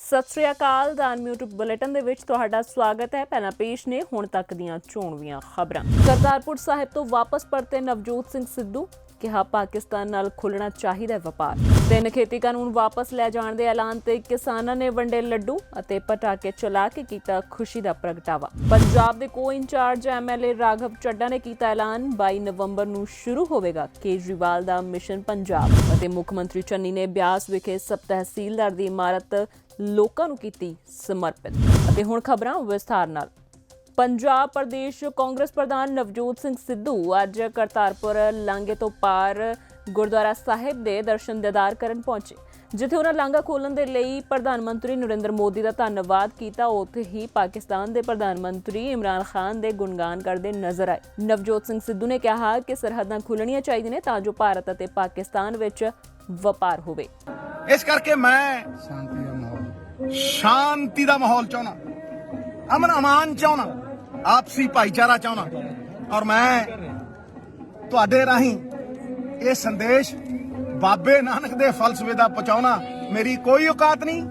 सत श्री अकाल ਦਾਨ YouTube ਬੁਲੇਟਿਨ ਦੇ ਵਿੱਚ ਤੁਹਾਡਾ ਸਵਾਗਤ ਹੈ। ਪਹਿਲਾਂ ਪੇਸ਼ ਨੇ ਹੁਣ ਤੱਕ ਦੀਆਂ ਚੋਣਵੀਆਂ ਖਬਰਾਂ। ਕਰਤਾਰਪੁਰ ਸਾਹਿਬ ਤੋਂ ਵਾਪਸ ਪਰਤੇ ਨਵਜੋਤ ਸਿੰਘ ਸਿੱਧੂ ਕਿਹਾ ਪਾਕਿਸਤਾਨ ਨਾਲ ਖੁੱਲਣਾ ਚਾਹੀਦਾ ਹੈ ਵਪਾਰ। 3 ਖੇਤੀ ਕਾਨੂੰਨ ਵਾਪਸ ਲੈ ਜਾਣ ਦੇ ਐਲਾਨ ਤੇ ਕਿਸਾਨਾਂ ਨੇ ਵੰਡੇ ਲੱਡੂ ਅਤੇ ਪਟਾਕੇ ਚਲਾ ਕੇ ਕੀਤਾ ਖੁਸ਼ੀ ਦਾ ਪ੍ਰਗਟਾਵਾ। ਪੰਜਾਬ ਦੇ ਕੋ-ਇੰਚਾਰਜ MLA ਰਾਘਵ ਚੱਡਾ ਨੇ ਕੀਤਾ ਐਲਾਨ 22 ਨਵੰਬਰ ਨੂੰ ਸ਼ੁਰੂ ਹੋਵੇਗਾ ਕੇਜਰੀਵਾਲ ਦਾ ਮਿਸ਼ਨ ਪੰਜਾਬ। ਅਤੇ ਮੁੱਖ ਮੰਤਰੀ ਚੰਨੀ ਨੇ ਬਿਆਸ ਵਿਖੇ ਸਬ ਤਹਿਸੀਲਦਾਰ ਦੀ ਇਮਾਰਤ ਲੋਕਾਂ ਨੂੰ ਕੀਤੀ ਸਮਰਪਿਤ। ਅਤੇ ਹੁਣ ਖਬਰਾਂ ਵਿਸਥਾਰ ਨਾਲ। पंजाब प्रदेश कांग्रेस प्रधान नवजोत सिंह सिद्धू अज करतारपुर लांघे तो पार गुरुद्वारा साहिब के दर्शन दीदार करन पहुंचे, जिथे उन्होंने लांघा खोलण दे लई प्रधानमंत्री नरेंद्र मोदी का धन्नवाद किया। उत्थे ही पाकिस्तान के प्रधानमंत्री इमरान खान के गुणगान करते नजर आए। नवजोत सिंह सिद्धू ने कहा कि सरहदां खुलणियां चाहिए ने तां जो भारत और पाकिस्तान विच व्यापार होवे। इस करके मैं शांति का माहौल चाहना, अमन अमान चाहना, आपसी भाईचारा चाहना, और मैं तुहाडे राही ये संदेश बाबे नानक दे फलसफे दा पहुंचाउणा मेरी कोई औकात नहीं,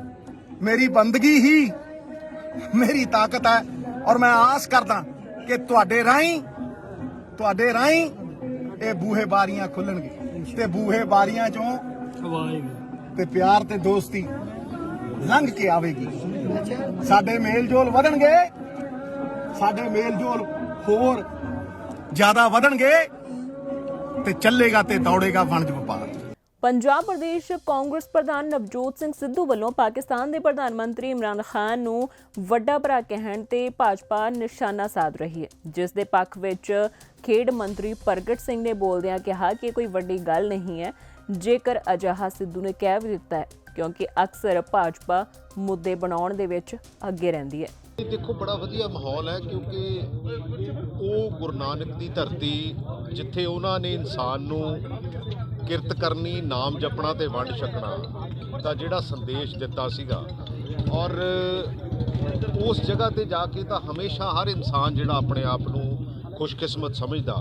मेरी बंदगी ही मेरी ताकत है। और मैं आस करदा कि तुहाडे राही ये बूहे बारियां खुलणगे ते बूहे बारियां चों ते प्यार ते दोस्ती लंघ के आवेगी। साडे मेल जोल वधणगे, साडे मेल जोल होर ज्यादा वधणगे ते चलेगा ते दौड़ेगा वणज वपार। पंजाब प्रदेश कांग्रेस प्रधान नवजोत सिंह सिद्धू ਵੱਲੋਂ पाकिस्तान के प्रधानमंत्री इमरान खान ਨੂੰ ਵੱਡਾ ਭਰਾ ਕਹਿਣ ਤੇ ਭਾਜਪਾ ਨਿਸ਼ਾਨਾ ਸਾਧ ਰਹੀ ਹੈ, ਜਿਸ ਦੇ ਪੱਖ ਵਿੱਚ ਖੇਡ ਮੰਤਰੀ ਪ੍ਰਗਟ ਸਿੰਘ ਨੇ ਬੋਲਦਿਆਂ ਕਿਹਾ ਕਿ ਕੋਈ ਵੱਡੀ ਗੱਲ ਨਹੀਂ ਹੈ ਜੇਕਰ ਅਜਿਹਾ ਸਿੱਧੂ ਨੇ ਕਹਿ ਵੀ ਦਿੱਤਾ ਹੈ, ਕਿਉਂਕਿ ਅਕਸਰ ਭਾਜਪਾ ਮੁੱਦੇ ਬਣਾਉਣ ਦੇ ਵਿੱਚ ਅੱਗੇ ਰਹਿੰਦੀ ਹੈ। देखो बड़ा वधिया माहौल है क्योंकि वो गुरु नानक की धरती जिथे उन्होंने इंसान नू किरत करनी, नाम जपना ते वंड छकना का जिहड़ा संदेश दिता सीगा, और उस जगह ते जाके तो हमेशा हर इंसान जिहड़ा अपने आप नू खुशकिस्मत समझदा,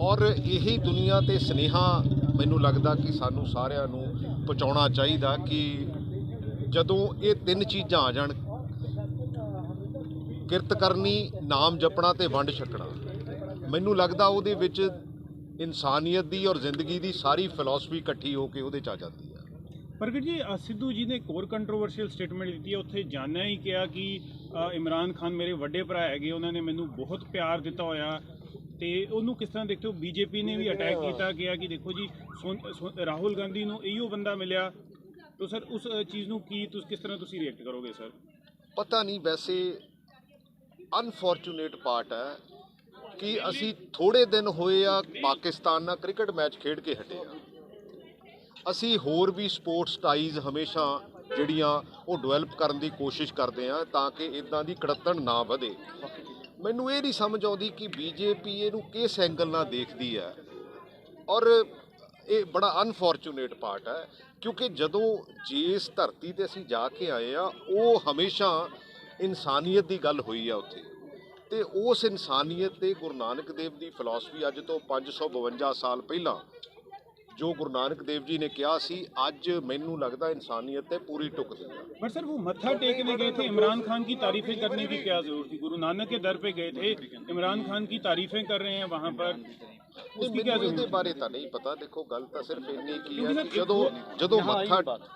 और यही दुनिया ते सुनेहा मैनू लगदा कि सानू सारिआं नू पहुंचाउणा चाहीदा कि जदों ये 3 चीज़ां आ जाण, किरत करनी, नाम जपना ते वंड छकना, मैनू लगदा उहदे विच इंसानियत दी और जिंदगी दी सारी फिलोसफी इकट्ठी होके उहदे च आ जाती है। प्रगट जी, सिद्धू जी ने एक होर कंट्रोवर्शियल स्टेटमेंट दी है, उत्थे जाना ही किया कि इमरान खान मेरे वड्डे भरा है, उन्होंने मैनू बहुत प्यार दिता होया, ते उन्होंने किस तरह देखते हो? बीजेपी ने भी अटैक किया गया कि देखो जी राहुल गांधी नू इहो बंदा मिलिया, तो सर उस चीज़ नू की किस तरह तुसीं रिएक्ट करोगे सर? पता नहीं, वैसे अनफॉर्चुनेट पार्ट है कि असी थोड़े दिन होए आ पाकिस्तान नाल क्रिकेट मैच खेड के हटे आ। असी होर भी स्पोर्ट्स टाइज हमेशा जिहड़ियां वो डिवेलप करन दी कोशिश करते हैं ताकि इदां दी कड़तन ना वधे। मैनू ये नहीं समझ आउंदी कि बीजेपी इहनूं किस एंगल नाल देखदी है, और ये बड़ा अनफॉर्चुनेट पार्ट है क्योंकि जदों जिस धरती ते असी जाके आए आ वो हमेशा इंसानियत की गल हुई है उत्थे, ते उस इंसानियत ते गुरु नानक देव की फिलोसफी अज तो 552 साल पहला जो गुरु नानक देव जी ने कहा सी, अज मैनू लगता इंसानियत ते पूरी टुकदी है। पर सर वो मत्था टेकने गए थे, इमरान खान की तारीफें करने की क्या जरूरत थी? गुरु नानक के दर पे गए थे, इमरान खान की तारीफें कर रहे हैं वहाँ पर, उसकी क्या जरूरत? बारे तो नहीं पता। देखो गल तो सिर्फ इन्नी की है कि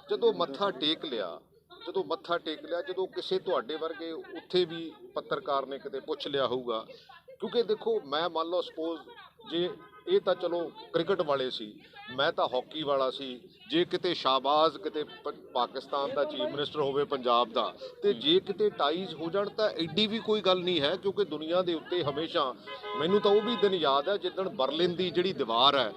जदों मत्था टेक लिया, जो किसी तुहाडे वर्गे उत्थे भी पत्रकार ने किते पुछ लिया होगा, क्योंकि देखो मैं मान लो सपोज जे ये तो चलो क्रिकेट वाले सी, मैं तो हॉकी वाला सी, जे किते शाहबाज किते पाकिस्तान का चीफ मिनिस्टर होवे पंजाब का, तो जे किते टाइज हो जाण तां एडी भी कोई गल नहीं है, क्योंकि दुनिया के उत्ते हमेशा मैनू तो वो भी दिन याद है जिद्दण बर्लिन की जिहड़ी दीवार है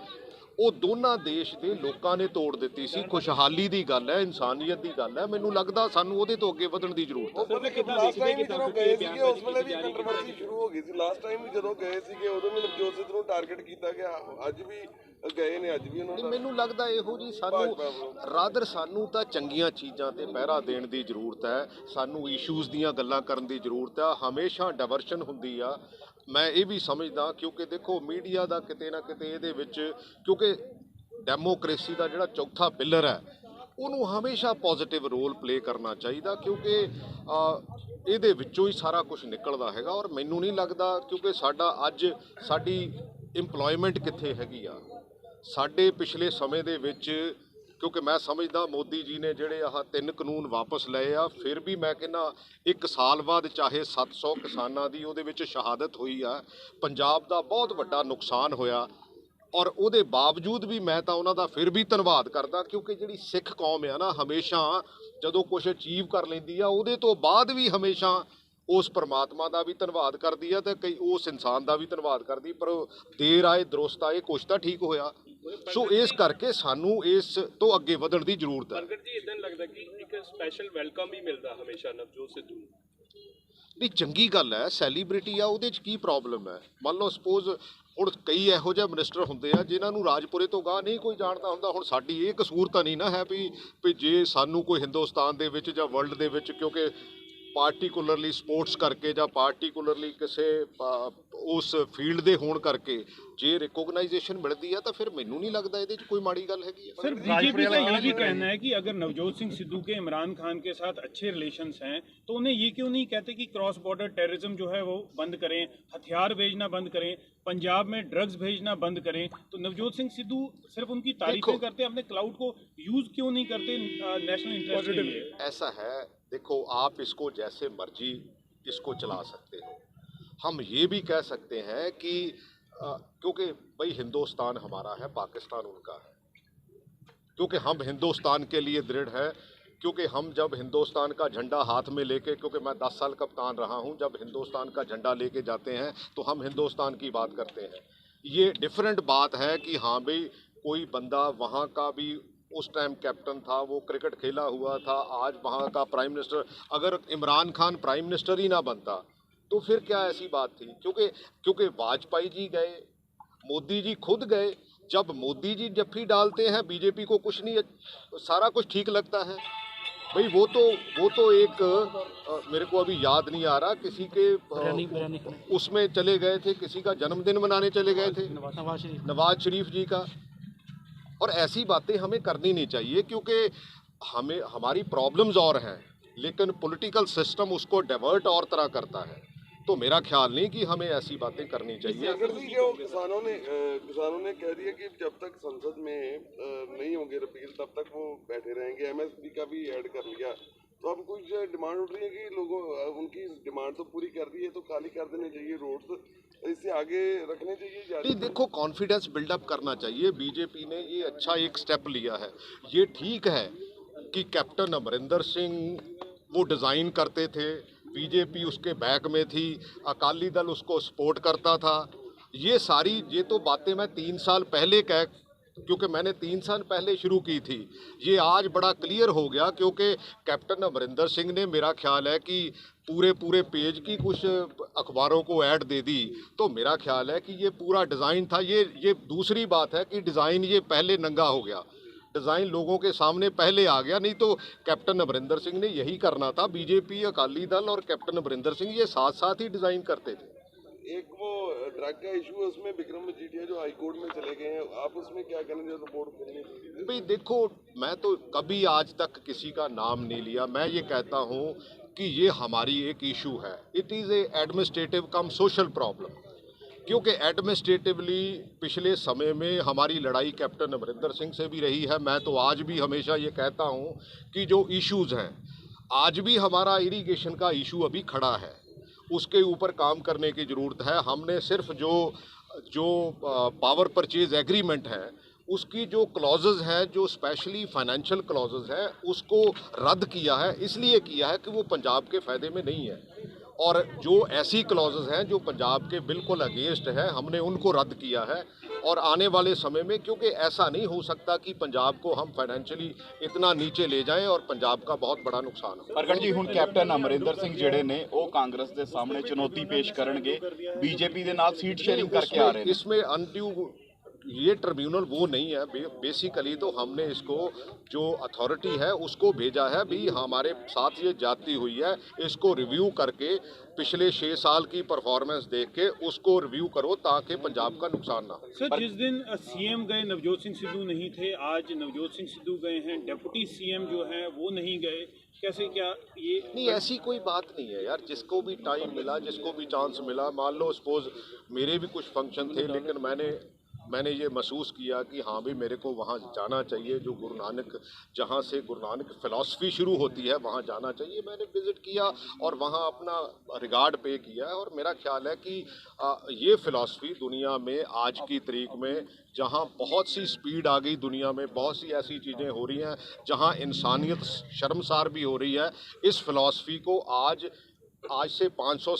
वो दोनों देश के लोगों ने तोड़ दी सी। खुशहाली की गल है, इंसानियत की गल है, मैनू लगता सानू उहदे तो अगे वधण की जरूरत है। लास्ट टाइम भी जदों गए सीगे उस वेले भी कंट्रोवर्सी शुरू हो गई सी। लास्ट टाइम भी जदों गए सीगे उदों भी नवजोत सिद्धू नूं टारगेट किया गया, अज भी गए ने, अज भी उन्होंने मैनू लगता इहो जी सानू रादर सानू तां चंगियां चीज़ां ते पहरा देण दी जरूरत है, सानू इशूज़ दीयां गल्लां करन दी जरूरत है। हमेशा डाइवर्शन हुंदी आ, मैं ये भी समझदा, क्योंकि देखो मीडिया का किते ना किते इहदे विच, क्योंकि डेमोक्रेसी का जिहड़ा चौथा पिलर है ਉਹਨੂੰ ਹਮੇਸ਼ਾ ਪੋਜ਼ਿਟਿਵ ਰੋਲ ਪਲੇ ਕਰਨਾ ਚਾਹੀਦਾ, ਕਿਉਂਕਿ ਇਹਦੇ ਵਿੱਚੋਂ ਹੀ ਸਾਰਾ ਕੁਝ ਨਿਕਲਦਾ ਹੈਗਾ। ਔਰ ਮੈਨੂੰ ਨਹੀਂ ਲੱਗਦਾ, ਕਿਉਂਕਿ ਸਾਡੀ ਇੰਪਲੋਇਮੈਂਟ ਕਿੱਥੇ ਹੈਗੀ ਆ ਸਾਡੇ ਪਿਛਲੇ ਸਮੇਂ ਦੇ ਵਿੱਚ, ਕਿਉਂਕਿ ਮੈਂ ਸਮਝਦਾ ਮੋਦੀ ਜੀ ਨੇ ਜਿਹੜੇ ਆਹ 3 ਕਾਨੂੰਨ ਵਾਪਸ ਲਏ ਆ, ਫਿਰ ਵੀ ਮੈਂ ਕਹਿੰਦਾ 1 ਸਾਲ ਬਾਅਦ ਚਾਹੇ 700 ਕਿਸਾਨਾਂ ਦੀ ਉਹਦੇ ਵਿੱਚ ਸ਼ਹਾਦਤ ਹੋਈ ਆ, ਪੰਜਾਬ ਦਾ ਬਹੁਤ ਵੱਡਾ ਨੁਕਸਾਨ ਹੋਇਆ, ਔਰ ਉਹਦੇ ਬਾਵਜੂਦ ਵੀ ਮੈਂ ਤਾਂ ਉਹਨਾਂ ਦਾ ਫਿਰ ਵੀ ਧੰਨਵਾਦ ਕਰਦਾ, ਕਿਉਂਕਿ ਜਿਹੜੀ ਸਿੱਖ ਕੌਮ ਆ ਨਾ, ਹਮੇਸ਼ਾ ਜਦੋਂ ਕੁਝ ਅਚੀਵ ਕਰ ਲੈਂਦੀ ਆ ਉਹਦੇ ਤੋਂ ਬਾਅਦ ਵੀ ਹਮੇਸ਼ਾ ਉਸ ਪਰਮਾਤਮਾ ਦਾ ਵੀ ਧੰਨਵਾਦ ਕਰਦੀ ਆ ਤੇ ਕਈ ਉਸ ਇਨਸਾਨ ਦਾ ਵੀ ਧੰਨਵਾਦ ਕਰਦੀ, ਪਰ ਦੇਰ ਆਏ ਦਰੁਸਤ ਆਏ, ਕੁਛ ਤਾਂ ਠੀਕ ਹੋਇਆ। ਸੋ ਇਸ ਕਰਕੇ ਸਾਨੂੰ ਇਸ ਤੋਂ ਅੱਗੇ ਵਧਣ ਦੀ ਜ਼ਰੂਰਤ ਹੈ। ਪ੍ਰਗਟ ਜੀ, ਇਦਾਂ ਲੱਗਦਾ ਕਿ ਇੱਕ ਸਪੈਸ਼ਲ ਵੈਲਕਮ ਵੀ ਮਿਲਦਾ ਹਮੇਸ਼ਾ ਨਵਜੋਤ ਸਿੱਧੂ ਨੂੰ। ਨਹੀਂ, ਚੰਗੀ ਗੱਲ ਹੈ, ਸੈਲੀਬ੍ਰਿਟੀ ਆ, ਉਹਦੇ 'ਚ ਕੀ ਪ੍ਰੋਬਲਮ ਹੈ। ਮੰਨ ਲਓ ਸਪੋਜ਼ ਹੁਣ ਕਈ ਇਹੋ ਜਿਹੇ ਮਿਨਿਸਟਰ ਹੁੰਦੇ ਆ ਜਿਨ੍ਹਾਂ ਨੂੰ ਰਾਜਪੁਰੇ ਤੋਂ ਗਾਹ ਨਹੀਂ ਕੋਈ ਜਾਣਦਾ ਹੁੰਦਾ। ਹੁਣ ਸਾਡੀ ਇਹ ਕਸੂਰ ਤਾਂ ਨਹੀਂ ਨਾ ਹੈ ਵੀ ਜੇ ਸਾਨੂੰ ਕੋਈ ਹਿੰਦੁਸਤਾਨ ਦੇ ਵਿੱਚ ਜਾਂ ਵਰਲਡ ਦੇ ਵਿੱਚ, ਕਿਉਂਕਿ ਪਾਰਟੀਕੂਲਰਲੀ ਸਪੋਰਟਸ ਕਰਕੇ ਜਾਂ ਪਾਰਟੀਕੂਲਰਲੀ ਕਿਸੇ ਉਸ ਫੀਲਡ ਦੇ ਹੋਣ ਕਰਕੇ ਜੇ ਰਿਕੋਗਨਾਈਜੇਸ਼ਨ ਮਿਲਦੀ है तो फिर मैनू नहीं लगता ਇਹਦੇ 'ਚ कोई माड़ी गल हैगी है। सर, बीजेपी का ये भी कहना है कि अगर नवजोत सिंह सिद्धू के इमरान खान के साथ अच्छे रिलेशंस हैं तो उन्हें ये क्यों नहीं कहते कि क्रॉस बॉर्डर टेररिज्म जो है वो बंद करें, हथियार भेजना बंद करें, पंजाब में ड्रग्स भेजना बंद करें। तो नवजोत सिंह सिद्धू सिर्फ उनकी तारीफें करते, अपने क्लाउड को यूज क्यों नहीं करते नेशनल इंटरेस्ट के लिए? ऐसा है, देखो आप इसको जैसे मर्जी इसको चला सकते हो। हम ये भी कह सकते हैं कि क्योंकि भाई हिंदुस्तान हमारा है, पाकिस्तान उनका है, क्योंकि हम हिंदुस्तान के लिए दृढ़ है, क्योंकि हम जब हिंदुस्तान का झंडा हाथ में लेके, क्योंकि मैं 10 साल कप्तान रहा हूं, जब हिंदुस्तान का झंडा लेके जाते हैं तो हम हिंदुस्तान की बात करते हैं। ये डिफरेंट बात है कि हाँ भाई कोई बंदा वहाँ का भी उस टाइम कैप्टन था, वो क्रिकेट खेला हुआ था, आज वहाँ का प्राइम मिनिस्टर, अगर इमरान खान प्राइम मिनिस्टर ही ना बनता तो फिर क्या ऐसी बात थी। क्योंकि वाजपेयी जी गए, मोदी जी खुद गए, जब मोदी जी जफ्फी डालते हैं बीजेपी को कुछ नहीं, सारा कुछ ठीक लगता है। भाई वो तो एक मेरे को अभी याद नहीं आ रहा, किसी के उसमें चले गए थे, किसी का जन्मदिन मनाने चले गए थे, नवाज शरीफ जी का। और ऐसी बातें हमें करनी नहीं चाहिए, क्योंकि हमें हमारी प्रॉब्लम्स और हैं, लेकिन पॉलिटिकल सिस्टम उसको डाइवर्ट और तरह करता है। तो मेरा ख्याल नहीं कि हमें ऐसी बातें करनी चाहिए। किसानों ने कह दिया कि जब तक संसद में नहीं होंगे रिपील तब तक वो बैठे रहेंगे। एमएसपी का भी ऐड कर लिया, तो अब कुछ डिमांड उठ रही है कि लोगों उनकी डिमांड तो पूरी कर दी है तो खाली कर देने चाहिए रोड्स, इससे आगे रखने चाहिए जारी। देखो, कॉन्फिडेंस बिल्डअप करना चाहिए। बीजेपी ने ये अच्छा एक स्टेप लिया है, ये ठीक है कि कैप्टन अमरिंदर सिंह वो डिज़ाइन करते थे, बीजेपी उसके बैक में थी, अकाली दल उसको सपोर्ट करता था। ये तो बातें मैं 3 साल पहले क्योंकि मैंने 3 साल पहले शुरू की थी, ये आज बड़ा क्लियर हो गया, क्योंकि कैप्टन अमरिंदर सिंह ने, मेरा ख्याल है कि पूरे पेज की कुछ अखबारों को ऐड दे दी। तो मेरा ख्याल है कि ये पूरा डिज़ाइन था। ये दूसरी बात है कि डिज़ाइन ये पहले नंगा हो गया, डिज़ाइन लोगों के सामने पहले आ गया, नहीं तो कैप्टन अमरिंदर सिंह ने यही करना था। बीजेपी, अकाली दल और कैप्टन अमरिंदर सिंह ये साथ साथ ही डिज़ाइन करते थे। एक वो ड्रग का इशू है, उसमें विक्रम मजीठिया जो हाईकोर्ट में चले गए हैं, आप उसमें क्या कहना जो रिपोर्ट करनी चाहिए? भाई देखो, मैं तो कभी आज तक किसी का नाम नहीं लिया। मैं ये कहता हूँ कि ये हमारी एक इशू है, it is a administrative come social problem, क्योंकि एडमिनिस्ट्रेटिवली पिछले समय में हमारी लड़ाई कैप्टन अमरिंदर सिंह से भी रही है। मैं तो आज भी हमेशा ये कहता हूँ कि जो इश्यूज़ हैं, आज भी हमारा इरिगेशन का इशू अभी खड़ा है, उसके ऊपर काम करने की ज़रूरत है। हमने सिर्फ जो पावर परचेज एग्रीमेंट है उसकी जो क्लॉजेज़ हैं, जो स्पेशली फाइनेंशियल क्लॉजेज़ हैं, उसको रद्द किया है। इसलिए किया है कि वो पंजाब के फ़ायदे में नहीं है, और जो ऐसी क्लॉजेज़ हैं जो पंजाब के बिल्कुल अगेंस्ट है, हमने उनको रद्द किया है। और आने वाले समय में, क्योंकि ऐसा नहीं हो सकता कि पंजाब को हम फाइनेंशियली इतना नीचे ले जाएं और पंजाब का बहुत बड़ा नुकसान हो। प्रगट जी, हुण कैप्टन अमरिंदर सिंह जिहड़े ने वो कांग्रेस के सामने चुनौती पेश करनगे, बीजेपी के नाल सीट शेयरिंग करके आ रहे हैं। इसमें अनड्यू ये ट्रिब्यूनल वो नहीं है। बेसिकली तो हमने इसको जो अथॉरिटी है उसको भेजा है भी हमारे साथ ये जाती हुई है, इसको रिव्यू करके पिछले 6 साल की परफॉर्मेंस देख के उसको रिव्यू करो ताकि पंजाब का नुकसान ना हो। सर, जिस दिन सीएम गए नवजोत सिंह सिद्धू नहीं थे, आज नवजोत सिंह सिद्धू गए हैं, डेप्यूटी सीएम जो हैं वो नहीं गए, कैसे क्या ये? नहीं, ऐसी कोई बात नहीं है यार, जिसको भी टाइम मिला, जिसको भी चांस मिला, मान लो सपोज मेरे भी कुछ फंक्शन थे लेकिन मैंने ये महसूस किया कि हाँ भी मेरे को वहाँ जाना चाहिए, जो गुरु नानक, जहाँ से गुरु नानक फ़िलॉसफी शुरू होती है वहाँ जाना चाहिए। मैंने विज़िट किया और वहाँ अपना रिगार्ड पे किया और मेरा ख्याल है कि ये फ़िलॉसफी दुनिया में आज की तारीख में जहाँ बहुत सी स्पीड आ गई, दुनिया में बहुत सी ऐसी चीज़ें हो रही हैं जहाँ इंसानियत शर्मसार भी हो रही है, इस फ़िलॉसफी को आज से 500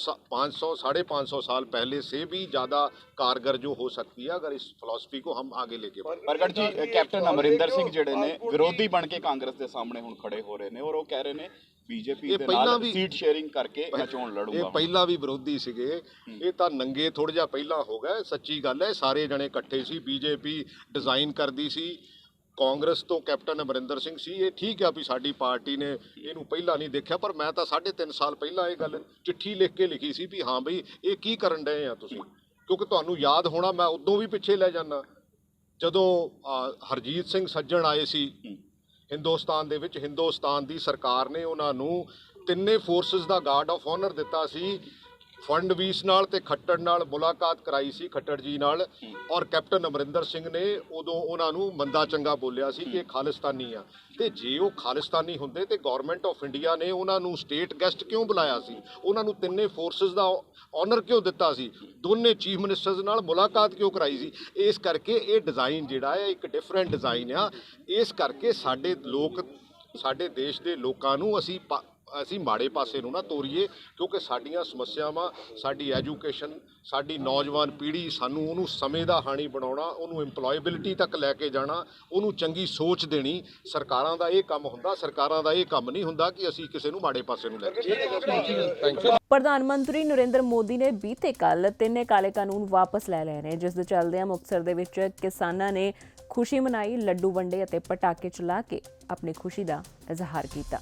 साढ़े 500 साल पहले से भी ज़्यादा कारगर जो हो सकती है अगर इस फिलॉसफी को हम आगे लेके बढ़े। ਪ੍ਰਗਟ ਜੀ, ਕੈਪਟਨ ਅਮਰਿੰਦਰ ਸਿੰਘ ਜਿਹੜੇ ਨੇ ਵਿਰੋਧੀ ਬਣ ਕੇ ਕਾਂਗਰਸ ਦੇ ਸਾਹਮਣੇ ਹੁਣ ਖੜੇ ਹੋ ਰਹੇ ਨੇ ਔਰ ਉਹ ਕਹਿ ਰਹੇ ਨੇ ਬੀਜੇਪੀ ਦੇ ਨਾਲ ਸੀਟ ਸ਼ੇਅਰਿੰਗ ਕਰਕੇ ਮੈਂ ਚੋਣ ਲੜੂੰਗਾ। ਇਹ ਪਹਿਲਾਂ ਵੀ ਵਿਰੋਧੀ ਸੀਗੇ, ਇਹ ਤਾਂ ਨੰਗੇ ਥੋੜਾ ਜਿਹਾ ਪਹਿਲਾਂ ਹੋ ਗਏ। ਸੱਚੀ ਗੱਲ ਹੈ, ਸਾਰੇ ਜਣੇ ਇਕੱਠੇ ਸੀ, ਬੀਜੇਪੀ ਡਿਜ਼ਾਈਨ ਕਰਦੀ ਸੀ, ਕਾਂਗਰਸ ਤੋਂ ਕੈਪਟਨ ਅਮਰਿੰਦਰ ਸਿੰਘ ਸੀ। ਇਹ ਠੀਕ ਆ ਵੀ ਸਾਡੀ ਪਾਰਟੀ ਨੇ ਇਹਨੂੰ ਪਹਿਲਾਂ ਨਹੀਂ ਦੇਖਿਆ, ਪਰ ਮੈਂ ਤਾਂ 3.5 ਸਾਲ ਪਹਿਲਾਂ ਇਹ ਗੱਲ ਚਿੱਠੀ ਲਿਖ ਕੇ ਲਿਖੀ ਸੀ ਵੀ ਹਾਂ ਬਈ ਇਹ ਕੀ ਕਰਨ ਡਏ ਆ ਤੁਸੀਂ, ਕਿਉਂਕਿ ਤੁਹਾਨੂੰ ਯਾਦ ਹੋਣਾ ਮੈਂ ਉਦੋਂ ਵੀ ਪਿੱਛੇ ਲੈ ਜਾਂਦਾ ਜਦੋਂ ਹਰਜੀਤ ਸਿੰਘ ਸੱਜਣ ਆਏ ਸੀ ਹਿੰਦੁਸਤਾਨ ਦੇ ਵਿੱਚ। ਹਿੰਦੁਸਤਾਨ ਦੀ ਸਰਕਾਰ ਨੇ ਉਹਨਾਂ ਨੂੰ ਤਿੰਨੇ ਫੋਰਸਿਸ ਦਾ ਗਾਰਡ ਆਫ ਆਨਰ ਦਿੱਤਾ ਸੀ। ਫਡਨਵੀਸ ਨਾਲ ਤੇ ਖੱਟੜ ਨਾਲ ਮੁਲਾਕਾਤ ਕਰਾਈ ਸੀ, ਖੱਟੜ ਜੀ ਨਾਲ, ਔਰ ਕੈਪਟਨ ਅਮਰਿੰਦਰ ਸਿੰਘ ਨੇ ਉਦੋਂ ਉਹਨਾਂ ਨੂੰ ਮੰਦਾ ਚੰਗਾ ਬੋਲਿਆ ਸੀ ਕਿ ਇਹ ਖਾਲਿਸਤਾਨੀ ਆ। ਤੇ ਜੇ ਉਹ ਖਾਲਿਸਤਾਨੀ ਹੁੰਦੇ ਤੇ ਗਵਰਨਮੈਂਟ ਆਫ ਇੰਡੀਆ ਨੇ ਉਹਨਾਂ ਨੂੰ ਸਟੇਟ ਗੈਸਟ ਕਿਉਂ ਬੁਲਾਇਆ ਸੀ, ਉਹਨਾਂ ਨੂੰ ਤਿੰਨੇ ਫੋਰਸਿਸ ਦਾ ਆਨਰ ਕਿਉਂ ਦਿੱਤਾ ਸੀ, ਦੋਨੇ ਚੀਫ ਮਿਨਿਸਟਰਸ ਨਾਲ ਮੁਲਾਕਾਤ ਕਿਉਂ ਕਰਾਈ ਸੀ? ਇਸ ਕਰਕੇ ਇਹ ਡਿਜ਼ਾਈਨ ਜਿਹੜਾ ਹੈ ਇੱਕ ਡਿਫਰੈਂਟ ਡਿਜ਼ਾਈਨ ਆ। ਇਸ ਕਰਕੇ ਸਾਡੇ ਲੋਕ, ਸਾਡੇ ਦੇਸ਼ ਦੇ ਲੋਕਾਂ ਨੂੰ ਅਸੀਂ ਮਾੜੇ ਪਾਸੇ ਨੂੰ ਨਾ ਤੋਰੀਏ, ਕਿਉਂਕਿ ਸਾਡੀਆਂ ਸਮੱਸਿਆਵਾਂ, ਸਾਡੀ ਐਜੂਕੇਸ਼ਨ, ਸਾਡੀ ਨੌਜਵਾਨ ਪੀੜ੍ਹੀ, ਸਾਨੂੰ ਉਹਨੂੰ ਸਮੇਂ ਦਾ ਹਾਣੀ ਬਣਾਉਣਾ, ਉਹਨੂੰ ਇੰਪਲੋਏਬਿਲਿਟੀ ਤੱਕ ਲੈ ਕੇ ਜਾਣਾ, ਉਹਨੂੰ ਚੰਗੀ ਸੋਚ ਦੇਣੀ, ਸਰਕਾਰਾਂ ਦਾ ਇਹ ਕੰਮ ਹੁੰਦਾ। ਸਰਕਾਰਾਂ ਦਾ ਇਹ ਕੰਮ ਨਹੀਂ ਹੁੰਦਾ ਕਿ ਅਸੀਂ ਕਿਸੇ ਨੂੰ ਮਾੜੇ ਪਾਸੇ ਨੂੰ ਲੈ ਕੇ ਜਾਈਏ। ਪ੍ਰਧਾਨ ਮੰਤਰੀ ਨਰਿੰਦਰ ਮੋਦੀ ਨੇ ਬੀਤੇ ਕੱਲ੍ਹ 3 ਕਾਲੇ ਕਾਨੂੰਨ ਵਾਪਸ ਲੈ ਲਏ ਨੇ, ਜਿਸ ਦੇ ਚੱਲਦਿਆਂ ਮੁਕਤਸਰ ਦੇ ਵਿੱਚ ਕਿਸਾਨਾਂ ਨੇ ਖੁਸ਼ੀ ਮਨਾਈ, ਲੱਡੂ ਵੰਡੇ ਅਤੇ ਪਟਾਕੇ ਚਲਾ ਕੇ ਆਪਣੀ ਖੁਸ਼ੀ ਦਾ ਇਜ਼ਹਾਰ ਕੀਤਾ।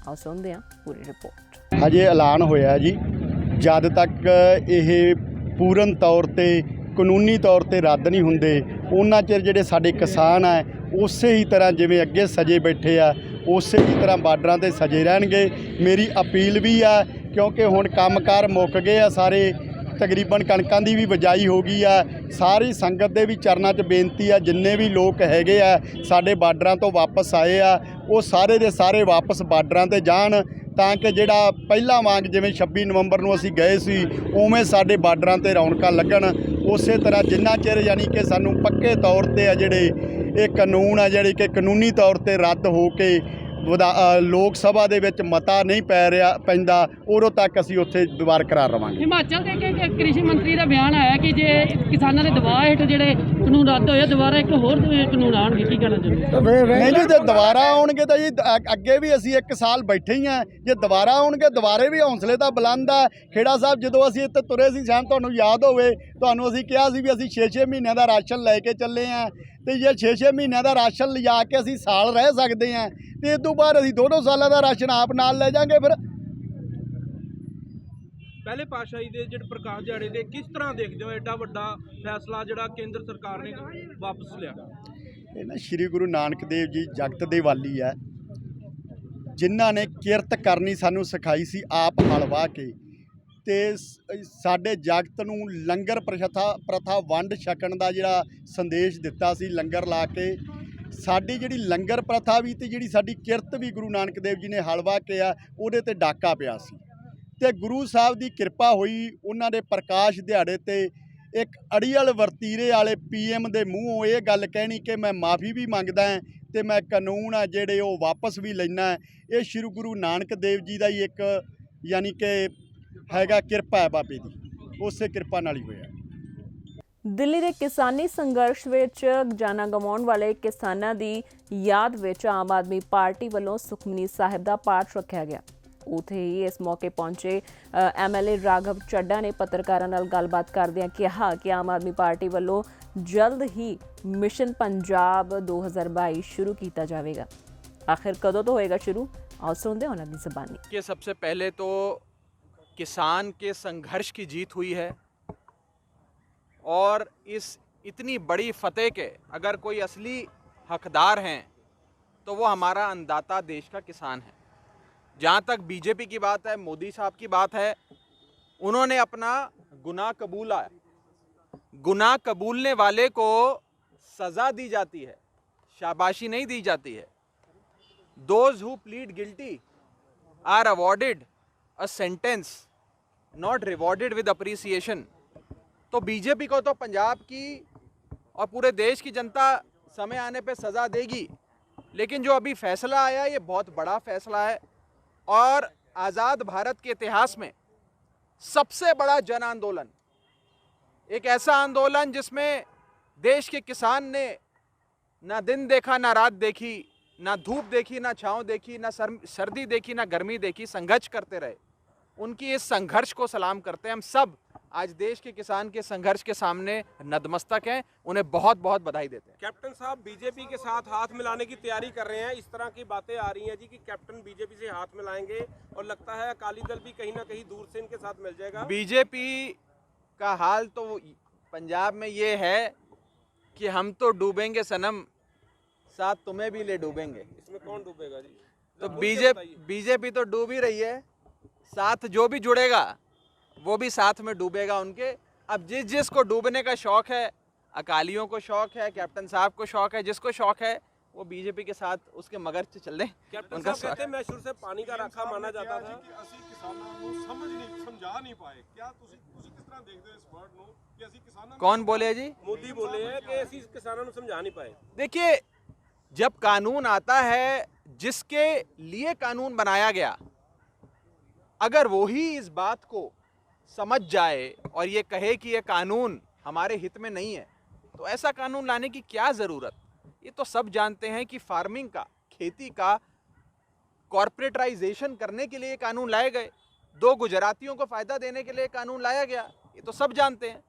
ਆਓ ਸੁਣਦੇ ਹਾਂ ਪੂਰੀ ਰਿਪੋਰਟ। ਹਜੇ ਐਲਾਨ ਹੋਇਆ ਜੀ, ਜਦ ਤੱਕ ਇਹ ਪੂਰਨ ਤੌਰ ਤੇ ਕਾਨੂੰਨੀ ਤੌਰ ਤੇ ਰੱਦ ਨਹੀਂ ਹੁੰਦੇ ਉਹਨਾਂ ਚਿਰ ਜਿਹੜੇ ਸਾਡੇ ਕਿਸਾਨ ਆ ਉਸੇ ਹੀ ਤਰ੍ਹਾਂ ਜਿਵੇਂ ਅੱਗੇ ਸਜੇ ਬੈਠੇ ਆ ਉਸੇ ਹੀ ਤਰ੍ਹਾਂ ਬਾਰਡਰਾਂ ਤੇ ਸਜੇ ਰਹਿਣਗੇ। ਮੇਰੀ ਅਪੀਲ ਵੀ ਆ, ਕਿਉਂਕਿ ਹੁਣ ਕੰਮਕਾਰ ਮੁੱਕ ਗਏ ਆ ਸਾਰੇ, ਤਕਰੀਬਨ ਕਣਕਾਂ ਦੀ ਵੀ ਬਿਜਾਈ ਹੋ ਗਈ ਆ। ਸਾਰੀ ਸੰਗਤ ਦੇ ਵੀ ਚਰਨਾਂ 'ਚ ਬੇਨਤੀ ਆ, ਜਿੰਨੇ ਵੀ ਲੋਕ ਹੈਗੇ ਆ ਸਾਡੇ ਬਾਰਡਰਾਂ ਤੋਂ ਵਾਪਸ ਆਏ ਆ, ਉਹ ਸਾਰੇ ਦੇ ਸਾਰੇ ਵਾਪਸ ਬਾਰਡਰਾਂ ਤੇ ਜਾਣ, ਤਾਂ ਕਿ ਜਿਹੜਾ ਪਹਿਲਾਂ ਵਾਂਗ ਜਿਵੇਂ 26 ਨਵੰਬਰ ਨੂੰ ਅਸੀਂ ਗਏ ਸੀ ਉਵੇਂ ਸਾਡੇ ਬਾਰਡਰਾਂ ਤੇ ਰੌਣਕਾਂ ਲੱਗਣ। ਉਸੇ ਤਰ੍ਹਾਂ ਜਿੰਨਾ ਚਿਰ ਯਾਨੀ ਕਿ ਸਾਨੂੰ ਪੱਕੇ ਤੌਰ ਤੇ ਆ ਜਿਹੜੇ ਇਹ ਕਾਨੂੰਨ ਆ ਜਿਹੜੇ ਕਿ ਕਾਨੂੰਨੀ ਤੌਰ ਤੇ ਰੱਦ ਹੋ ਕੇ ਲੋਕ ਸਭਾ ਦੇ ਵਿੱਚ ਮਤਾ ਨਹੀਂ ਪੈਂਦਾ ਉਦੋਂ ਤੱਕ ਅਸੀਂ ਉੱਥੇ ਬਰਕਰਾਰ ਰਵਾਂਗੇ। ਹਿਮਾਚਲ ਦੇ ਕ੍ਰਿਸ਼ੀ ਮੰਤਰੀ ਦਾ ਬਿਆਨ ਆਇਆ ਕਿ ਜੇ ਕਿਸਾਨਾਂ ਦੇ ਦਬਾਅ ਹੇਠ ਜਿਹੜੇ ਕਾਨੂੰਨ ਰੱਦ ਹੋਏ, ਦੁਬਾਰਾ ਇੱਕ ਹੋਰ ਕਾਨੂੰਨ ਆਉਣਗੇ, ਕੀ ਕਹਿਣਾ ਚਾਹੁੰਦੇ? ਨਹੀਂ ਜੀ, ਜੇ ਦੁਬਾਰਾ ਆਉਣਗੇ ਤਾਂ ਜੀ ਅੱਗੇ ਵੀ ਅਸੀਂ 1 ਸਾਲ ਬੈਠੇ ਹੀ ਹਾਂ, ਜੇ ਦੁਬਾਰਾ ਆਉਣਗੇ ਦੁਬਾਰੇ ਵੀ ਹੌਸਲੇ ਤਾਂ ਬੁਲੰਦ ਆ। ਖੇੜਾ ਸਾਹਿਬ ਜਦੋਂ ਅਸੀਂ ਇੱਥੇ ਤੁਰੇ ਸੀ, ਸ਼ਾਇਦ ਤੁਹਾਨੂੰ ਯਾਦ ਹੋਵੇ, ਤੁਹਾਨੂੰ ਅਸੀਂ ਕਿਹਾ ਸੀ ਵੀ ਅਸੀਂ 6-6 ਮਹੀਨਿਆਂ ਦਾ ਰਾਸ਼ਨ ਲੈ ਕੇ ਚੱਲੇ ਹਾਂ, ਤੇ ਜੇ 6-6 ਮਹੀਨਿਆਂ ਦਾ ਰਾਸ਼ਨ ਲਿਜਾ ਕੇ ਅਸੀਂ ਸਾਲ ਰਹਿ ਸਕਦੇ ਹਾਂ, ਤੇ ਇਸ ਤੋਂ ਬਾਅਦ ਅਸੀਂ 2-2 ਸਾਲਾਂ ਦਾ ਰਾਸ਼ਨ ਆਪ ਨਾਲ ਲੈ ਜਾਾਂਗੇ। ਫਿਰ ਪਹਿਲੇ ਪਾਤਸ਼ਾਹੀ ਦੇ ਜਿਹੜੇ ਪ੍ਰਕਾਸ਼ ਦਿਹਾੜੇ ਦੇ ਕਿਸ ਤਰ੍ਹਾਂ ਦੇਖਦੇ ਹੋ ਐਡਾ ਵੱਡਾ ਫੈਸਲਾ ਜਿਹੜਾ ਕੇਂਦਰ ਸਰਕਾਰ ਨੇ ਵਾਪਸ ਲਿਆ? ਇਹ ਨਾ ਸ਼੍ਰੀ ਗੁਰੂ ਨਾਨਕ ਦੇਵ ਜੀ ਜਗਤ ਦੇ ਵਾਲੀ ਹੈ, ਜਿਨ੍ਹਾਂ ਨੇ ਕਿਰਤ ਕਰਨੀ ਸਾਨੂੰ ਸਿਖਾਈ ਸੀ ਆਪ ਹਲ ਵਾਹ ਕੇ, ਤੇ ਸਾਡੇ ਜਗਤ ਨੂੰ ਲੰਗਰ ਪ੍ਰਥਾ ਵੰਡ ਛਕਣ ਦਾ ਜਿਹੜਾ ਸੰਦੇਸ਼ ਦਿੱਤਾ ਸੀ, ਲੰਗਰ ਲਾ ਕੇ। ਸਾਡੀ ਜਿਹੜੀ ਲੰਗਰ ਪ੍ਰਥਾ ਵੀ ਤੇ ਜਿਹੜੀ ਸਾਡੀ ਕਿਰਤ ਵੀ ਗੁਰੂ ਨਾਨਕ ਦੇਵ ਜੀ ਨੇ ਹਲ ਵਾਹ ਕੇ ਆ, ਉਹਦੇ ਤੇ ਡਾਕਾ ਪਿਆ ਸੀ, ਤੇ ਗੁਰੂ ਸਾਹਿਬ ਦੀ ਕਿਰਪਾ ਹੋਈ। ਉਹਨਾਂ ਦੇ ਪ੍ਰਕਾਸ਼ ਦਿਹਾੜੇ ਤੇ ਇੱਕ ਅੜੀਅਲ ਵਰਤੀਰੇ ਵਾਲੇ PM ਦੇ ਮੂੰਹੋਂ ਇਹ ਗੱਲ ਕਹਿਣੀ ਕਿ ਮੈਂ ਮਾਫੀ ਵੀ ਮੰਗਦਾ ਤੇ ਮੈਂ ਕਾਨੂੰਨ ਆ ਜਿਹੜੇ ਉਹ ਵਾਪਸ ਵੀ ਲੈਣਾ। ਇਹ ਸ਼੍ਰੀ ਗੁਰੂ ਨਾਨਕ ਦੇਵ ਜੀ ਦਾ ਹੀ ਇੱਕ ਯਾਨੀ ਕਿ ਹੈਗਾ, ਕਿਰਪਾ ਹੈ ਬਾਬੇ ਦੀ, ਉਸੇ ਕਿਰਪਾ ਨਾਲ ਹੀ ਹੋਇਆ। ਦਿੱਲੀ ਦੇ ਕਿਸਾਨੀ ਸੰਘਰਸ਼ ਵਿੱਚ ਜਾਨਾਂ ਗਵਾਉਣ ਵਾਲੇ ਕਿਸਾਨਾਂ ਦੀ ਯਾਦ ਵਿੱਚ ਆਮ ਆਦਮੀ ਪਾਰਟੀ ਵੱਲੋਂ ਸੁਖਮਨੀ ਸਾਹਿਬ ਦਾ ਪਾਠ ਰੱਖਿਆ ਗਿਆ। ਉੱਥੇ ਹੀ ਇਸ ਮੌਕੇ ਪਹੁੰਚੇ ਐਮਐਲਏ ਰਾਘਵ ਚੱਡਾ ਨੇ ਪੱਤਰਕਾਰਾਂ ਨਾਲ ਗੱਲਬਾਤ ਕਰਦਿਆਂ ਕਿਹਾ ਕਿ ਆਮ ਆਦਮੀ ਪਾਰਟੀ ਵੱਲੋਂ ਜਲਦ ਹੀ ਮਿਸ਼ਨ ਪੰਜਾਬ 2022 शुरू किया जाएगा। आखिर कदों तो होएगा शुरू, और सुनते हैं उन्होंने ज़बानी। कि सबसे पहले तो किसान के संघर्ष की जीत हुई है और इस इतनी बड़ी फतेह के अगर कोई असली हकदार हैं तो वो हमारा अन्नदाता देश का किसान है। जहाँ तक बीजेपी की बात है, मोदी साहब की बात है, उन्होंने अपना गुनाह कबूला है। गुनाह कबूलने वाले को सज़ा दी जाती है, शाबाशी नहीं दी जाती है। Those who plead guilty are awarded a sentence, not rewarded with appreciation। तो बीजेपी को तो पंजाब की और पूरे देश की जनता समय आने पे सज़ा देगी, लेकिन जो अभी फैसला आया ये बहुत बड़ा फैसला है और आज़ाद भारत के इतिहास में सबसे बड़ा जन आंदोलन, एक ऐसा आंदोलन जिसमें देश के किसान ने ना दिन देखा ना रात देखी, ना धूप देखी ना छाँव देखी, ना सर्दी देखी ना गर्मी देखी, संघर्ष करते रहे। उनकी इस संघर्ष को सलाम करते हैं। हम सब आज देश के किसान के संघर्ष के सामने नतमस्तक हैं, उन्हें बहुत बहुत बधाई देते हैं। कैप्टन साहब बीजेपी के साथ हाथ मिलाने की तैयारी कर रहे हैं, इस तरह की बातें आ रही हैं जी कि कैप्टन बीजेपी से हाथ मिलाएंगे और लगता है अकाली दल भी कहीं ना कहीं दूर से इनके साथ मिल जाएगा। बीजेपी का हाल तो पंजाब में ये है कि हम तो डूबेंगे सनम, साथ तुम्हें भी ले डूबेंगे। इसमें कौन डूबेगा जी? तो बीजेपी तो डूब ही रही है, साथ जो भी जुड़ेगा वो भी साथ में डूबेगा उनके। अब जिसको डूबने का शौक है, अकालियों को शौक है, कैप्टन साहब को शौक है, जिसको शौक है वो बीजेपी के साथ उसके मगर से चल दें। कैप्टन साहब कहते हैं मैं शुरू से पानी का राखा माना जाता था। कौन बोले जी? मोदी बोले हैं कि ऐसी किसानों को समझा नहीं पाए। देखिए, जब कानून आता है, जिसके लिए कानून बनाया गया, अगर वो ही इस बात को समझ जाए और ये कहे कि ये कानून हमारे हित में नहीं है, तो ऐसा कानून लाने की क्या ज़रूरत। ये तो सब जानते हैं कि फार्मिंग का, खेती का कॉर्पोरेटाइजेशन करने के लिए कानून लाए गए, 2 गुजरातियों को फ़ायदा देने के लिए कानून लाया गया, ये तो सब जानते हैं।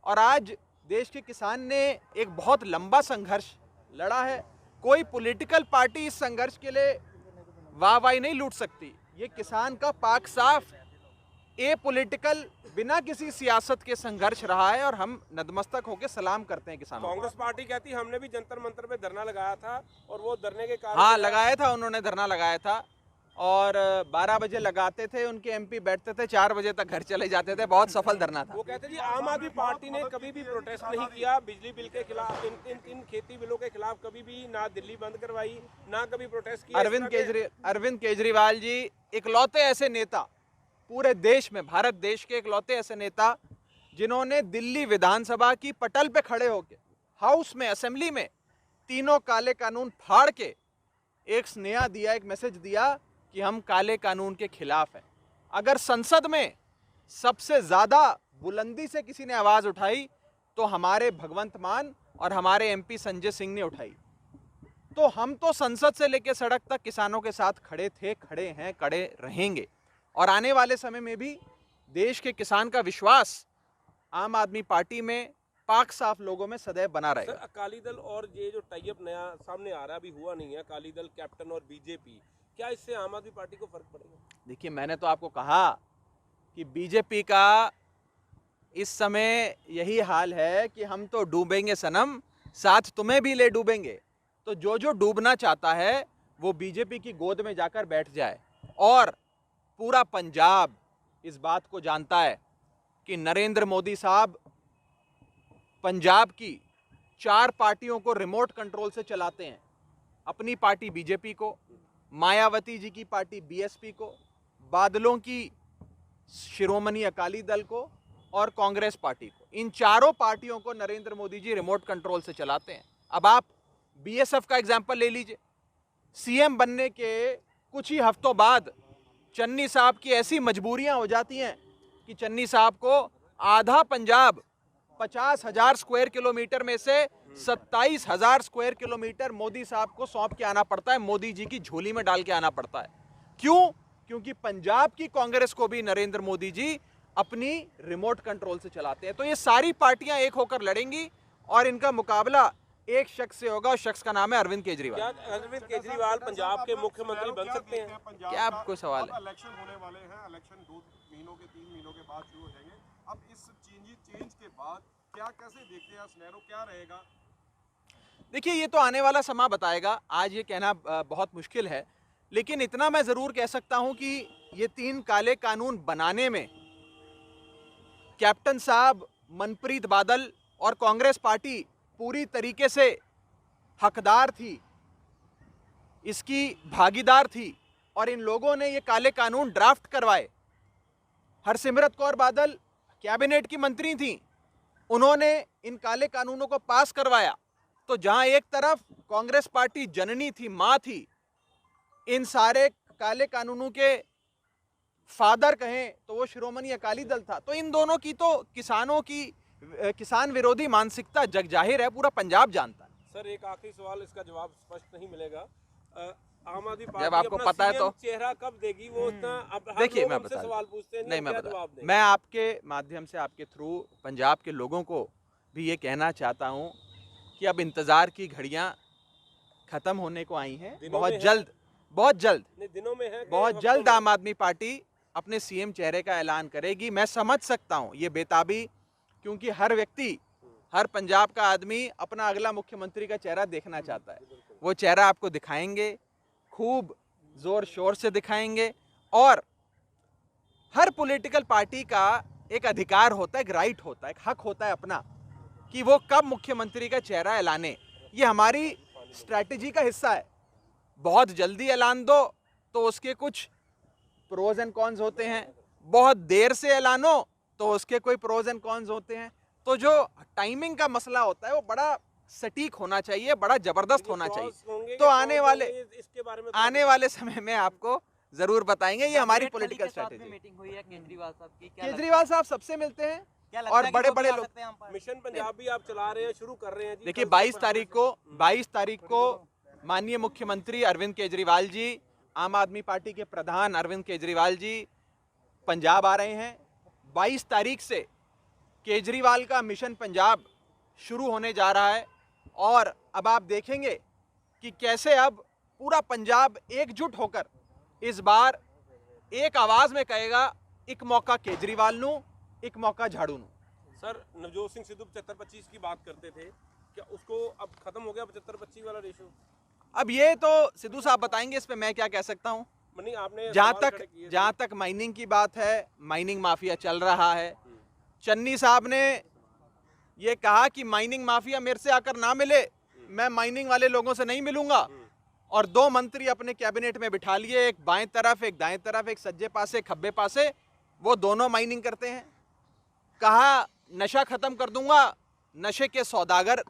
और आज देश के किसान ने एक बहुत लंबा संघर्ष लड़ा है। कोई पॉलिटिकल पार्टी इस संघर्ष के लिए वाहवाही नहीं लूट सकती। ये किसान का पाक साफ ए पॉलिटिकल, बिना किसी सियासत के संघर्ष रहा है और हम नतमस्तक होकर सलाम करते हैं किसानों को। कांग्रेस पार्टी कहती हमने भी जंतर मंतर पे धरना लगाया था और वो धरने के कारण, हाँ लगाया था, उन्होंने धरना लगाया था और 12 बजे लगाते थे, उनके एमपी बैठते थे, 4 बजे तक घर चले जाते थे। बहुत सफल धरना था। वो कहते जी आम आदमी पार्टी ने कभी भी प्रोटेस्ट नहीं किया बिजली बिल के खिलाफ, इन खेती बिलों के खिलाफ कभी भी ना दिल्ली बंद करवाई, ना कभी प्रोटेस्ट किया। अरविंद केजरीवाल जी इकलौते ऐसे नेता पूरे देश में, भारत देश के इकलौते ऐसे नेता जिन्होंने दिल्ली विधानसभा की पटल पे खड़े होकर, हाउस में, असेंबली में, तीनों काले कानून फाड़ के एक स्नेहा दिया, एक मैसेज दिया कि हम काले कानून के खिलाफ हैं। अगर संसद में सबसे ज़्यादा बुलंदी से किसी ने आवाज़ उठाई तो हमारे भगवंत मान और हमारे एमपी संजय सिंह ने उठाई। तो हम तो संसद से लेकर सड़क तक किसानों के साथ खड़े थे, खड़े हैं, खड़े रहेंगे। और आने वाले समय में भी देश के किसान का विश्वास आम आदमी पार्टी में, पाक साफ लोगों में सदैव बना रहेगा। सर, अकाली दल और ये जो टाई अप नया सामने आ रहा अभी हुआ नहीं है, अकाली दल, कैप्टन और बीजेपी, क्या इससे आम आदमी पार्टी को फर्क पड़ेगा? देखिए, मैंने तो आपको कहा कि बीजेपी का इस समय यही हाल है कि हम तो डूबेंगे सनम, साथ तुम्हें भी ले डूबेंगे। तो जो डूबना चाहता है वो बीजेपी की गोद में जाकर बैठ जाए। और पूरा पंजाब इस बात को जानता है कि नरेंद्र मोदी साहब पंजाब की 4 पार्टियों को रिमोट कंट्रोल से चलाते हैं। अपनी पार्टी बीजेपी को, मायावती जी की पार्टी बीएसपी को, बादलों की शिरोमणि अकाली दल को और कांग्रेस पार्टी को। इन चारों पार्टियों को नरेंद्र मोदी जी रिमोट कंट्रोल से चलाते हैं। अब आप बीएसएफ का एग्जाम्पल ले लीजिए। सीएम बनने के कुछ ही हफ्तों बाद चन्नी साहब की ऐसी मजबूरियां हो जाती हैं कि चन्नी साहब को आधा पंजाब 50,000 स्क्वायर किलोमीटर में से 27,000 स्क्वायर किलोमीटर मोदी साहब को सौंप के आना पड़ता है, मोदी जी की झोली में डाल के आना पड़ता है। क्यों? क्योंकि पंजाब की कांग्रेस को भी नरेंद्र मोदी जी अपनी रिमोट कंट्रोल से चलाते हैं। तो ये सारी पार्टियां एक होकर लड़ेंगी और इनका मुकाबला एक शख्स से होगा, उस शख्स का नाम है अरविंद केजरीवाल। क्या अरविंद केजरीवाल पंजाब के मुख्यमंत्री बन सकते हैं? क्या आपको सवाल है? इलेक्शन होने वाले हैं, इलेक्शन 2 महीनों के 3 महीनों के बाद शुरू हो जाएंगे। अब इस चेंज के बाद क्या कैसे देखते हैं, सिनेरियो क्या रहेगा? देखिए, ये तो आने वाला समय बताएगा, आज ये कहना बहुत मुश्किल है, लेकिन इतना मैं ज़रूर कह सकता हूं कि ये 3 काले कानून बनाने में कैप्टन साहब, मनप्रीत बादल और कांग्रेस पार्टी पूरी तरीके से हकदार थी, इसकी भागीदार थी और इन लोगों ने ये काले कानून ड्राफ्ट करवाए। हरसिमरत कौर बादल कैबिनेट की मंत्री थी, उन्होंने इन काले कानूनों को पास करवाया। तो जहां एक तरफ कांग्रेस पार्टी जननी थी, मां थी, इन सारे काले कानूनों के फादर कहें तो वो शिरोमणि अकाली दल था। तो इन दोनों की तो किसान विरोधी मानसिकता जग जाहिर है, पूरा पंजाब जानता है। सर, एक आखिरी सवाल, इसका जवाब स्पष्ट नहीं मिलेगा। आम आदमी जब पार्टी आपको अपना पता है सीएम तो चेहरा कब देगी? वो इतना देखिए, मैं हमसे सवाल पूछते हैं, नहीं, मैं क्या बता जवाब दें? मैं आपके माध्यम से, आपके थ्रू पंजाब के लोगों को भी ये कहना चाहता हूं कि अब इंतजार की घड़ियां खत्म होने को आई हैं। बहुत जल्द दिनों में है, बहुत जल्द आम आदमी पार्टी अपने सीएम चेहरे का ऐलान करेगी। मैं समझ सकता हूं ये बेताबी, क्योंकि हर व्यक्ति, हर पंजाब का आदमी अपना अगला मुख्यमंत्री का चेहरा देखना चाहता है। वो चेहरा आपको दिखाएंगे, खूब जोर शोर से दिखाएंगे। और हर पॉलिटिकल पार्टी का एक अधिकार होता है, एक राइट होता है, एक हक होता है अपना, कि वो कब मुख्यमंत्री का चेहरा ऐलाने। ये हमारी स्ट्रैटेजी का हिस्सा है। बहुत जल्दी ऐलान दो तो उसके कुछ प्रोज एंड कॉन्स होते हैं, बहुत देर से ऐलानो तो उसके कोई प्रोज एंड कॉन्स होते हैं। तो जो टाइमिंग का मसला होता है वो बड़ा सटीक होना चाहिए, बड़ा जबरदस्त होना चाहिए। तो आने वाले समय में आपको जरूर बताएंगे। ये हमारी पॉलिटिकल स्ट्रैटेजी। मीटिंग हुई है केजरीवाल साहब की, केजरीवाल साहब सबसे मिलते हैं और बड़े बड़े लोग। मिशन पंजाब भी आप चला रहे हैं, शुरू कर रहे हैं जी। देखिए, 22 तारीख को माननीय मुख्यमंत्री अरविंद केजरीवाल जी, आम आदमी पार्टी के प्रधान अरविंद केजरीवाल जी पंजाब आ रहे हैं। 22 तारीख से केजरीवाल का मिशन पंजाब शुरू होने जा रहा है और अब आप देखेंगे कि कैसे अब पूरा पंजाब एकजुट होकर इस बार एक आवाज में कहेगा, एक मौका केजरीवाल नू, एक मौका झाड़ू नू। सर, नवजोत सिंह सिद्धू 75-25 की बात करते थे, क्या उसको अब खत्म हो गया 75-25 वाला रेशो? अब ये तो सिद्धू साहब बताएंगे, इस पे मैं क्या कह सकता हूँ। आपने जहां तक माइनिंग की बात है, माइनिंग माफिया चल रहा है। चन्नी साहब ने ये कहा कि माइनिंग माफिया मेरे से आकर ना मिले, मैं माइनिंग वाले लोगों से नहीं मिलूंगा। और 2 मंत्री अपने कैबिनेट में बिठा लिए, एक बाएं तरफ, एक दाएं तरफ, एक सज्जे पासे, खब्बे पासे, वो दोनों माइनिंग करते हैं। कहा नशा खत्म कर दूंगा, नशे के सौदागर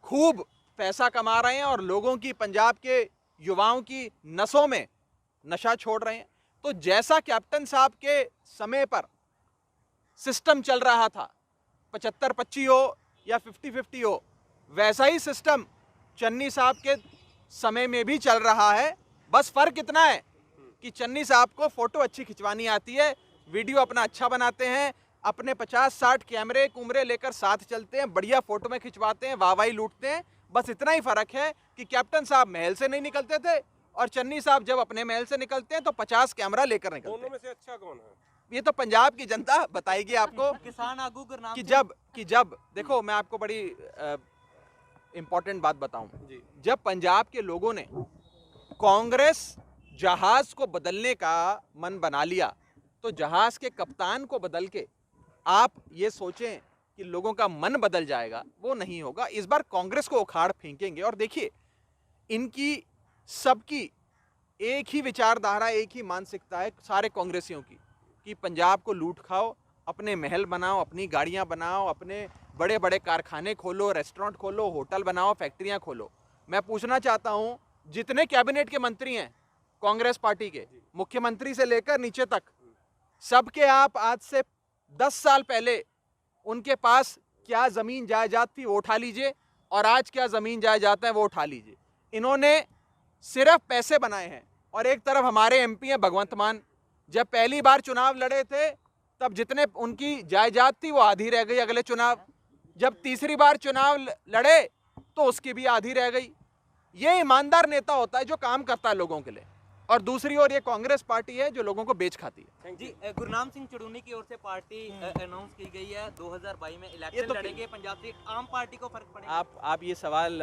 खूब पैसा कमा रहे हैं और लोगों की, पंजाब के युवाओं की नसों में नशा छोड़ रहे हैं। तो जैसा कैप्टन साहब के समय पर सिस्टम चल रहा था, 75-25 हो या 50-50 हो, वैसा ही सिस्टम चन्नी साहब के समय में भी चल रहा है। बस फर्क इतना है कि चन्नी साहब को फोटो अच्छी खिंचवानी आती है, वीडियो अपना अच्छा बनाते हैं, अपने 50-60 कैमरे कुमरे लेकर साथ चलते हैं, बढ़िया फोटो में खिंचवाते हैं, वाहवाही लूटते हैं। बस इतना ही फर्क है कि कैप्टन साहब महल से नहीं निकलते थे और चन्नी साहब जब अपने महल से निकलते हैं तो 50 कैमरा लेकर निकलते हैं। दोनों में से अच्छा कौन है? ये तो पंजाब की जनता बताएगी आपको। किसान आगू गुरनाम कि जब देखो, मैं आपको बड़ी इंपॉर्टेंट बात बताऊं। जब पंजाब के लोगों ने कांग्रेस जहाज को बदलने का मन बना लिया, तो जहाज के कप्तान को बदल के आप ये सोचें कि लोगों का मन बदल जाएगा, वो नहीं होगा। इस बार कांग्रेस को उखाड़ फेंकेंगे। और देखिए, इनकी सबकी एक ही विचारधारा, एक ही मानसिकता है सारे कांग्रेसियों की, कि पंजाब को लूट खाओ, अपने महल बनाओ, अपनी गाड़ियां बनाओ, अपने बड़े बड़े कारखाने खोलो, रेस्टोरेंट खोलो, होटल बनाओ, फैक्ट्रियां खोलो। मैं पूछना चाहता हूं, जितने कैबिनेट के मंत्री हैं कांग्रेस पार्टी के, मुख्यमंत्री से लेकर नीचे तक, सबके आप आज से 10 साल पहले उनके पास क्या जमीन जायदाद थी वो उठा लीजिए, और आज क्या जमीन जायदाद है वो उठा लीजिए। इन्होंने सिर्फ पैसे बनाए हैं, और एक तरफ हमारे एमपी हैं भगवंत मान। जब पहली बार चुनाव लड़े थे तब जितने उनकी जायदाद थी वो आधी रह गई अगले चुनाव। जब तीसरी बार चुनाव लड़े तो उसकी भी आधी रह गई। ये ईमानदार नेता होता है जो काम करता है लोगों के लिए। और दूसरी ओर ये कांग्रेस पार्टी है जो लोगों को बेच खाती है। जी, गुरनाम सिंह चुड़ूनी की ओर से पार्टी अनाउंस की गई है, 2022 में इलेक्शन लड़ेंगे पंजाब से, आम पार्टी को फर्क पड़ेगा? आप ये सवाल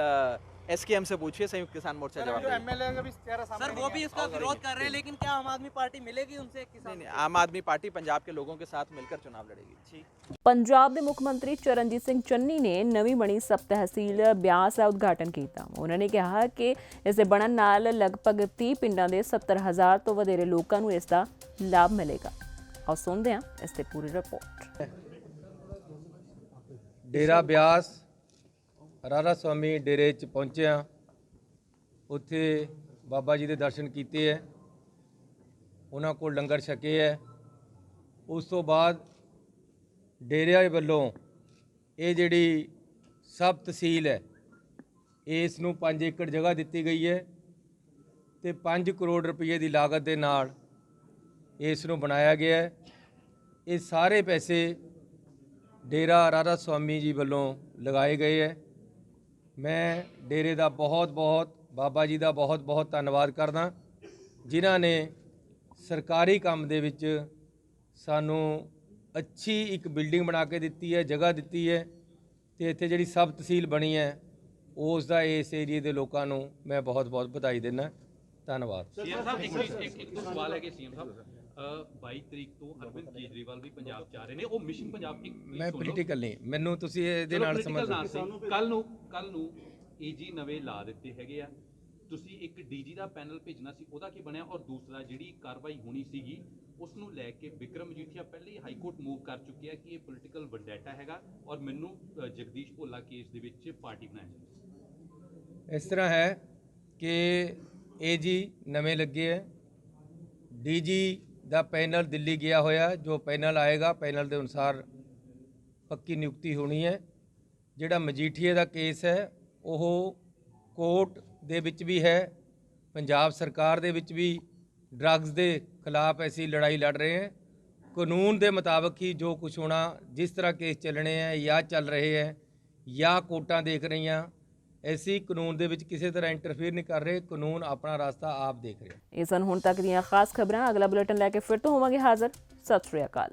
एसकेएम से पूछिए, संयुक्त किसान मोर्चा जवाब देगा। सर वो भी इसका विरोध कर रहे हैं, लेकिन क्या आम आदमी पार्टी मिलेगी उनसे? नहीं, आम आदमी पार्टी पंजाब के लोगों के साथ मिलकर चुनाव लड़ेगी। ਪੰਜਾਬ ਦੇ ਮੁੱਖ ਮੰਤਰੀ ਚਰਨਜੀਤ ਸਿੰਘ ਚੰਨੀ ਨੇ ਨਵੀਂ ਬਣੀ ਸਬ ਤਹਿਸੀਲ ਬਿਆਸ ਦਾ ਉਦਘਾਟਨ ਕੀਤਾ। ਉਹਨਾਂ ਨੇ ਕਿਹਾ ਕਿ ਇਸ ਦੇ ਬਣਨ ਨਾਲ ਲਗਭਗ 30 ਪਿੰਡਾਂ ਦੇ 70,000 ਤੋਂ ਵਧੇਰੇ ਲੋਕਾਂ ਨੂੰ ਇਸ ਦਾ ਲਾਭ ਮਿਲੇਗਾ। ਆਓ ਸੁਣਦੇ ਹਾਂ ਇਸ ਤੇ ਪੂਰੀ ਰਿਪੋਰਟ। ਡੇਰਾ ਬਿਆਸ ਰਾਧਾ ਸਵਾਮੀ ਡੇਰੇ 'ਚ ਪਹੁੰਚੇ ਹਾਂ। ਉੱਥੇ ਬਾਬਾ ਜੀ ਦੇ ਦਰਸ਼ਨ ਕੀਤੇ ਹੈ, ਉਹਨਾਂ ਕੋਲ ਲੰਗਰ ਛਕੇ ਹੈ। ਉਸ ਤੋਂ ਬਾਅਦ ਡੇਰੇ ਵੱਲੋਂ ਇਹ ਜਿਹੜੀ ਸਬ ਤਹਿਸੀਲ ਹੈ ਇਸ ਨੂੰ 5 ਏਕੜ ਜਗ੍ਹਾ ਦਿੱਤੀ ਗਈ ਹੈ ਤੇ 5 ਕਰੋੜ ਰੁਪਏ ਦੀ ਲਾਗਤ ਦੇ ਨਾਲ ਇਸ ਨੂੰ ਬਣਾਇਆ ਗਿਆ ਹੈ। ਇਹ ਸਾਰੇ ਪੈਸੇ ਡੇਰਾ ਰਾਧਾ ਸਵਾਮੀ ਜੀ ਵੱਲੋਂ ਲਗਾਏ ਗਏ ਹੈ। ਮੈਂ ਡੇਰੇ ਦਾ ਬਹੁਤ ਬਾਬਾ ਜੀ ਦਾ ਬਹੁਤ ਧੰਨਵਾਦ ਕਰਦਾ ਜਿਨ੍ਹਾਂ ਨੇ ਸਰਕਾਰੀ ਕੰਮ ਦੇ ਵਿੱਚ ਸਾਨੂੰ ਅੱਛੀ ਇੱਕ ਬਿਲਡਿੰਗ ਬਣਾ ਕੇ ਦਿੱਤੀ ਹੈ, ਜਗ੍ਹਾ ਦਿੱਤੀ ਹੈ ਤੇ ਇੱਥੇ ਜਿਹੜੀ ਸਬ ਤਹਿਸੀਲ ਬਣੀ ਹੈ ਉਸ ਦਾ ਇਸ ਏਰੀਏ ਦੇ ਲੋਕਾਂ ਨੂੰ ਮੈਂ ਬਹੁਤ ਵਧਾਈ ਦਿੰਦਾ। ਧੰਨਵਾਦ। ਸੀਐਮ ਸਾਹਿਬ ਇੱਕ ਦੋ ਸਵਾਲ ਹੈ ਕਿ ਸੀਐਮ ਸਾਹਿਬ 22 ਤਰੀਕ ਤੋਂ ਅਰਵਿੰਦ ਕੇਜਰੀਵਾਲ ਵੀ ਪੰਜਾਬ ਚ ਆ ਰਹੇ ਨੇ, ਉਹ ਮਿਸ਼ਨ ਪੰਜਾਬ ਮੈਂ ਪੋਲੀਟੀਕਲ ਨਹੀਂ, ਮੈਨੂੰ ਤੁਸੀਂ ਇਹਦੇ ਨਾਲ ਸਮਝ ਕੱਲ ਨੂੰ ਏਜੀ ਨਵੇਂ ਲਾ ਦਿੱਤੇ ਹੈਗੇ ਆ, ਤੁਸੀਂ ਇੱਕ ਡੀਜੀ ਦਾ ਪੈਨਲ ਭੇਜਣਾ ਸੀ, ਉਹਦਾ ਕੀ ਬਣਿਆ? ਔਰ ਦੂਸਰਾ ਜਿਹੜੀ ਕਾਰਵਾਈ ਹੋਣੀ ਸੀਗੀ ਉਸ ਨੂੰ ਲੈ ਕੇ ਵਿਕਰਮ ਮਜੀਠੀਆ ਪਹਿਲੇ ਹੀ ਹਾਈ ਕੋਰਟ ਮੂਵ ਕਰ ਚੁੱਕਿਆ ਕਿ ਇਹ ਪੋਲੀਟੀਕਲ ਵੰਡੈਟਾ ਹੈਗਾ ਔਰ ਮੈਨੂੰ ਜਗਦੀਸ਼ ਭੋਲਾ ਕੇਸ ਦੇ ਵਿੱਚ ਪਾਰਟੀ ਬਣਾਇਆ ਜਾਂਦਾ। ਇਸ ਤਰ੍ਹਾਂ ਹੈ ਕਿ ਏਜੀ ਨਵੇਂ ਲੱਗੇ ਹੈ, ਡੀਜੀ ਦਾ ਪੈਨਲ ਦਿੱਲੀ ਗਿਆ ਹੋਇਆ, ਜੋ ਪੈਨਲ ਆਏਗਾ ਪੈਨਲ ਦੇ ਅਨੁਸਾਰ ਪੱਕੀ ਨਿਯੁਕਤੀ ਹੋਣੀ ਹੈ। ਜਿਹੜਾ ਮਜੀਠੀਏ ਦਾ ਕੇਸ ਹੈ ਉਹ ਕੋਰਟ ਦੇ ਵਿੱਚ ਵੀ ਹੈ, ਪੰਜਾਬ ਸਰਕਾਰ ਦੇ ਵਿੱਚ ਵੀ ਡਰੱਗਸ ਦੇ ਖਿਲਾਫ ਐਸੀ ਲੜਾਈ ਲੜ ਰਹੇ हैं। ਕਾਨੂੰਨ ਦੇ ਮੁਤਾਬਕ ਹੀ ਜੋ ਕੁਛ ਹੋਣਾ, ਜਿਸ ਤਰ੍ਹਾਂ ਕੇਸ ਚੱਲਣੇ ਹੈ ਜਾਂ ਚੱਲ ਰਹੇ ਹੈ ਜਾਂ ਕੋਰਟਾਂ ਦੇਖ ਰਹੀਆਂ, ਐਸੀ ਕਾਨੂੰਨ ਦੇ ਵਿੱਚ ਕਿਸੇ ਤਰ੍ਹਾਂ ਇੰਟਰਫੇਅਰ ਨਹੀਂ ਕਰ ਰਹੇ। ਕਾਨੂੰਨ ਆਪਣਾ ਰਸਤਾ ਆਪ ਦੇਖ ਰਿਹਾ। ਇਹ ਸਨ ਹੁਣ ਤੱਕ ਦੀਆਂ ਖਾਸ ਖਬਰਾਂ। ਅਗਲਾ ਬੁਲੇਟਿਨ ਲੈ ਕੇ ਫਿਰ ਤੋਂ ਹੋਵਾਂਗੇ ਹਾਜ਼ਰ। ਸਤਿ ਸ਼੍ਰੀ ਅਕਾਲ।